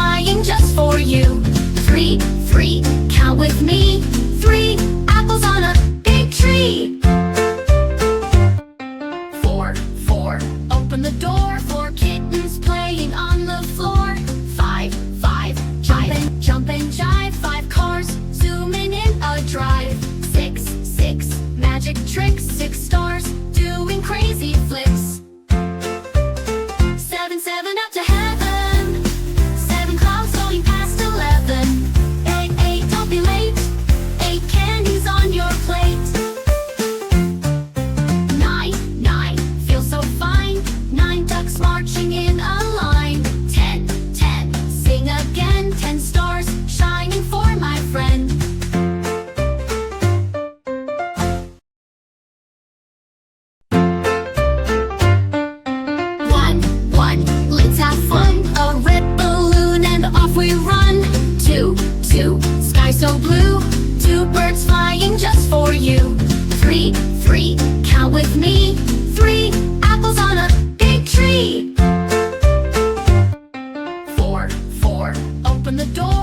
flying just for you. 3, 3, count with me. 3 apples on a big tree. 4, 4, open the door for kittens playing on the floor. 5, 5, jump and jive. 5 cars zooming in a drive. 6, 6, magic tricks. 6 stars doing crazy flips. 7, 7, up to heaven. 7 clouds going past 11. 8, 8, don't be late. 8 candies on your plate. 9, 9, feel so fine. 9 ducks marching in a line. 10, 10, sing again. 10 stars shining for my friend. 1, 1, let's have fun. A red balloon and off we run. 2, 2, sky so blue. 2 birds flying just for you. 3, 3, count with me. 3 apples on a big tree. 4, 4, open the door